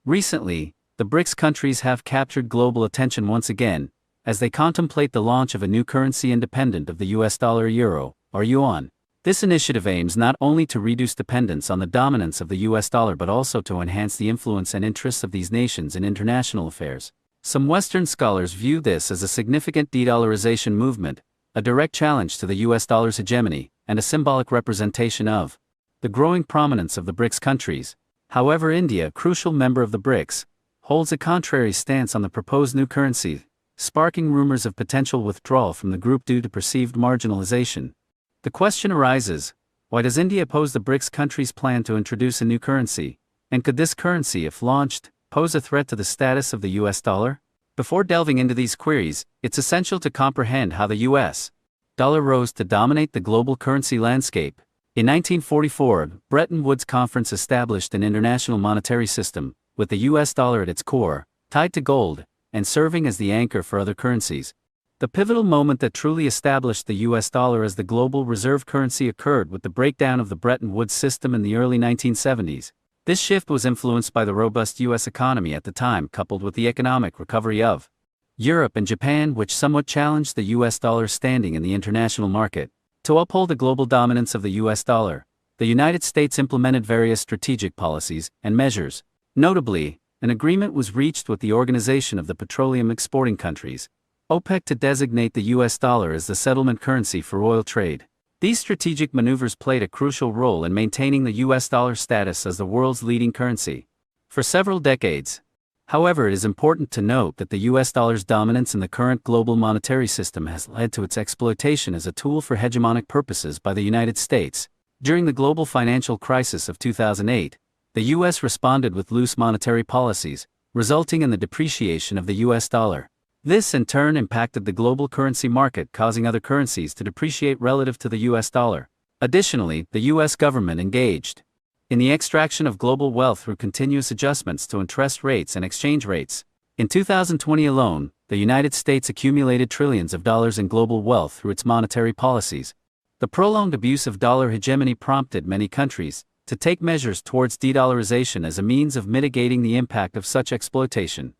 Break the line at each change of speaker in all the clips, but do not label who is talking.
Recently, the BRICS countries have captured global attention once again, as they contemplate the launch of a new currency independent of the US dollar, euro, or yuan. This initiative aims not only to reduce dependence on the dominance of the US dollar but also to enhance the influence and interests of these nations in international affairs. Some Western scholars view this as a significant de-dollarization movement, a direct challenge to the US dollar's hegemony, and a symbolic representation of the growing prominence of the BRICS countries. However, India, a crucial member of the BRICS, holds a contrary stance on the proposed new currency, sparking rumors of potential withdrawal from the group due to perceived marginalization. The question arises, why does India oppose the BRICS countries' plan to introduce a new currency, and could this currency, if launched, pose a threat to the status of the US dollar? Before delving into these queries, it's essential to comprehend how the US dollar rose to dominate the global currency landscape. In 1944, the Bretton Woods Conference established an international monetary system, with the US dollar at its core, tied to gold, and serving as the anchor for other currencies. The pivotal moment that truly established the US dollar as the global reserve currency occurred with the breakdown of the Bretton Woods system in the early 1970s. This shift was influenced by the robust US economy at the time, coupled with the economic recovery of Europe and Japan, which somewhat challenged the US dollar's standing in the international market. To uphold the global dominance of the US dollar, the United States implemented various strategic policies and measures. Notably, an agreement was reached with the Organization of the Petroleum Exporting Countries, OPEC, to designate the US dollar as the settlement currency for oil trade. These strategic maneuvers played a crucial role in maintaining the US dollar status as the world's leading currency for several decades. However, it is important to note that the US dollar's dominance in the current global monetary system has led to its exploitation as a tool for hegemonic purposes by the United States. During the global financial crisis of 2008, the US responded with loose monetary policies, resulting in the depreciation of the US dollar. This in turn impacted the global currency market, causing other currencies to depreciate relative to the US dollar. Additionally, the US government engaged in the extraction of global wealth through continuous adjustments to interest rates and exchange rates. In 2020 alone, the United States accumulated trillions of dollars in global wealth through its monetary policies. The prolonged abuse of dollar hegemony prompted many countries to take measures towards de-dollarization as a means of mitigating the impact of such exploitation.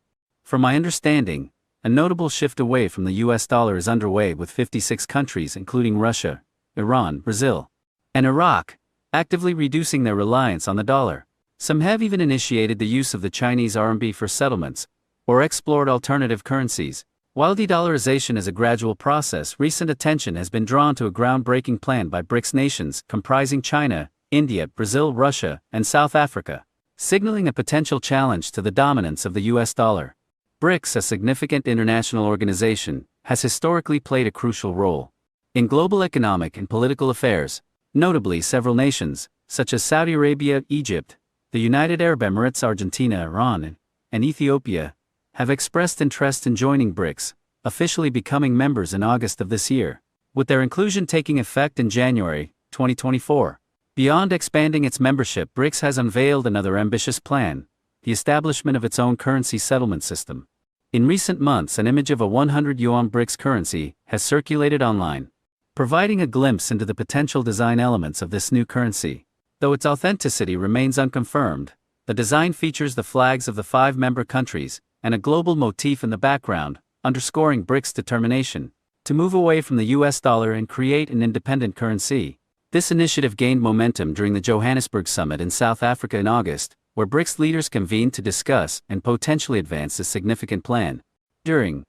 From my understanding, a notable shift away from the US dollar is underway, with 56 countries including Russia, Iran, Brazil, and Iraq actively reducing their reliance on the dollar. Some have even initiated the use of the Chinese RMB for settlements, or explored alternative currencies. While de-dollarization is a gradual process, recent attention has been drawn to a groundbreaking plan by BRICS nations comprising China, India, Brazil, Russia, and South Africa, signaling a potential challenge to the dominance of the US dollar. BRICS, a significant international organization, has historically played a crucial role in global economic and political affairs. Notably, several nations, such as Saudi Arabia, Egypt, the United Arab Emirates, Argentina, Iran, and Ethiopia, have expressed interest in joining BRICS, officially becoming members in August of this year, with their inclusion taking effect in January 2024. Beyond expanding its membership, BRICS has unveiled another ambitious plan: the establishment of its own currency settlement system. In recent months, an image of a 100 yuan BRICS currency has circulated online, providing a glimpse into the potential design elements of this new currency. Though its authenticity remains unconfirmed, the design features the flags of the 5 member countries and a global motif in the background, underscoring BRICS' determination to move away from the US dollar and create an independent currency. This initiative gained momentum during the Johannesburg summit in South Africa in August, where BRICS leaders convened to discuss and potentially advance this significant plan. During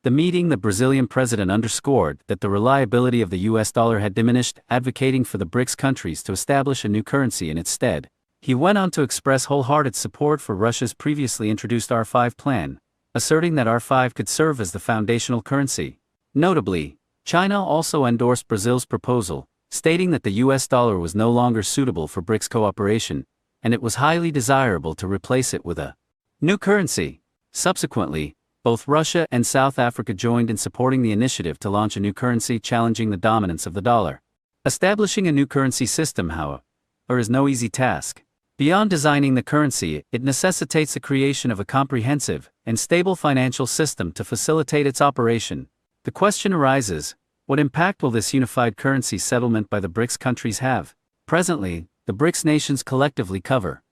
the meeting, the Brazilian president underscored that the reliability of the US dollar had diminished, advocating for the BRICS countries to establish a new currency in its stead. He went on to express wholehearted support for Russia's previously introduced R5 plan, asserting that R5 could serve as the foundational currency. Notably, China also endorsed Brazil's proposal, stating that the US dollar was no longer suitable for BRICS cooperation, and it was highly desirable to replace it with a new currency. Subsequently, both Russia and South Africa joined in supporting the initiative to launch a new currency challenging the dominance of the dollar. Establishing a new currency system, however, is no easy task. Beyond designing the currency, it necessitates the creation of a comprehensive and stable financial system to facilitate its operation. The question arises, what impact will this unified currency settlement by the BRICS countries have? Presently, the BRICS nations collectively cover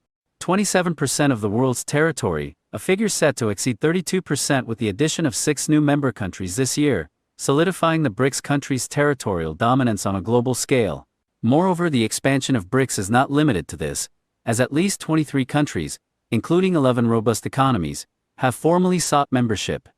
27% of the world's territory, a figure set to exceed 32% with the addition of 6 new member countries this year, solidifying the BRICS countries' territorial dominance on a global scale. Moreover, the expansion of BRICS is not limited to this, as at least 23 countries, including 11 robust economies, have formally sought membership.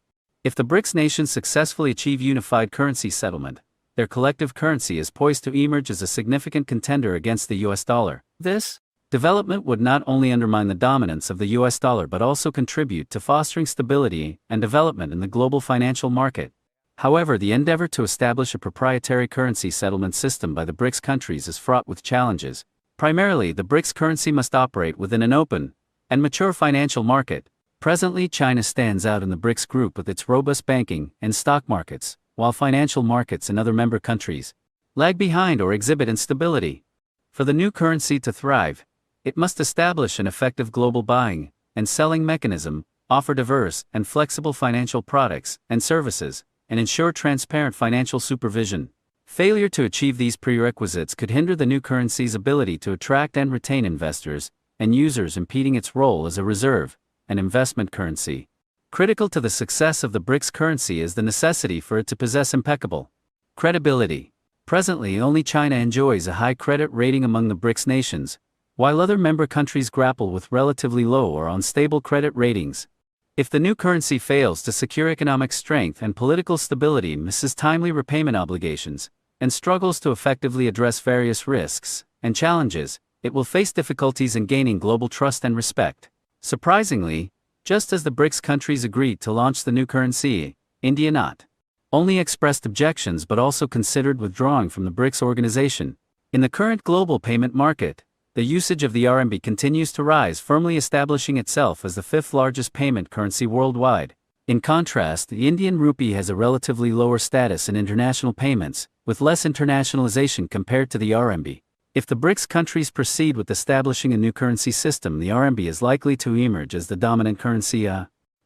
If the BRICS nations successfully achieve unified currency settlement, their collective currency is poised to emerge as a significant contender against the US dollar. This development would not only undermine the dominance of the US dollar but also contribute to fostering stability and development in the global financial market. However, the endeavor to establish a proprietary currency settlement system by the BRICS countries is fraught with challenges. Primarily, the BRICS currency must operate within an open and mature financial market. Presently, China stands out in the BRICS group with its robust banking and stock markets, while financial markets in other member countries lag behind or exhibit instability. For the new currency to thrive, it must establish an effective global buying and selling mechanism, offer diverse and flexible financial products and services, and ensure transparent financial supervision. Failure to achieve these prerequisites could hinder the new currency's ability to attract and retain investors and users, impeding its role as a reserve and investment currency. Critical to the success of the BRICS currency is the necessity for it to possess impeccable credibility. Presently, only China enjoys a high credit rating among the BRICS nations, while other member countries grapple with relatively low or unstable credit ratings. If the new currency fails to secure economic strength and political stability, misses timely repayment obligations, and struggles to effectively address various risks and challenges, it will face difficulties in gaining global trust and respect. Surprisingly, just as the BRICS countries agreed to launch the new currency, India not only expressed objections but also considered withdrawing from the BRICS organization. In the current global payment market, the usage of the RMB continues to rise, firmly establishing itself as the 5th largest payment currency worldwide. In contrast, the Indian rupee has a relatively lower status in international payments, with less internationalization compared to the RMB. If the BRICS countries proceed with establishing a new currency system, the RMB is likely to emerge as the dominant currency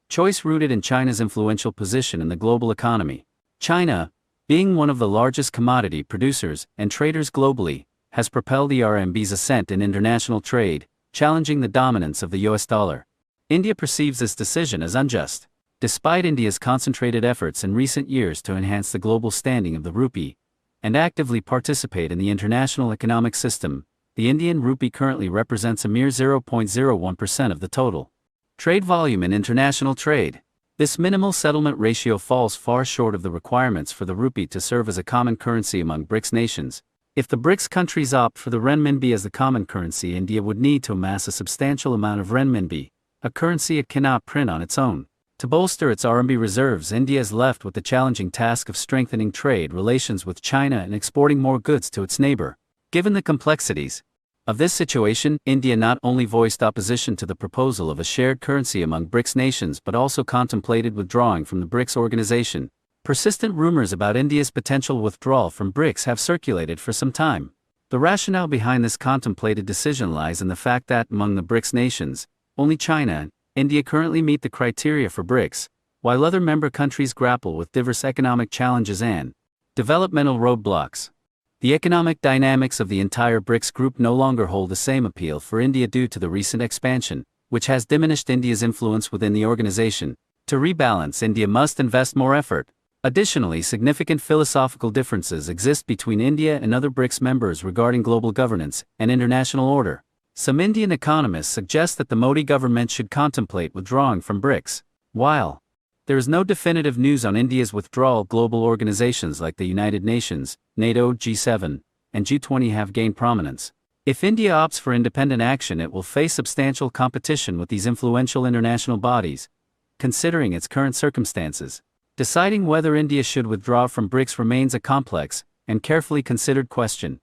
choice, rooted in China's influential position in the global economy. China, being one of the largest commodity producers and traders globally, has propelled the RMB's ascent in international trade, challenging the dominance of the US dollar. India perceives this decision as unjust. Despite India's concentrated efforts in recent years to enhance the global standing of the rupee and actively participate in the international economic system, the Indian rupee currently represents a mere 0.01% of the total trade volume in international trade. This minimal settlement ratio falls far short of the requirements for the rupee to serve as a common currency among BRICS nations. If the BRICS countries opt for the renminbi as the common currency, India would need to amass a substantial amount of renminbi, a currency it cannot print on its own. To bolster its RMB reserves, India is left with the challenging task of strengthening trade relations with China and exporting more goods to its neighbor. Given the complexities of this situation, India not only voiced opposition to the proposal of a shared currency among BRICS nations but also contemplated withdrawing from the BRICS organization. Persistent rumors about India's potential withdrawal from BRICS have circulated for some time. The rationale behind this contemplated decision lies in the fact that, among the BRICS nations, only China and India currently meet the criteria for BRICS, while other member countries grapple with diverse economic challenges and developmental roadblocks. The economic dynamics of the entire BRICS group no longer hold the same appeal for India due to the recent expansion, which has diminished India's influence within the organization. To rebalance, India must invest more effort. Additionally, significant philosophical differences exist between India and other BRICS members regarding global governance and international order. Some Indian economists suggest that the Modi government should contemplate withdrawing from BRICS. While there is no definitive news on India's withdrawal, global organizations like the United Nations, NATO, G7, and G20 have gained prominence. If India opts for independent action, it will face substantial competition with these influential international bodies. Considering its current circumstances, deciding whether India should withdraw from BRICS remains a complex and carefully considered question.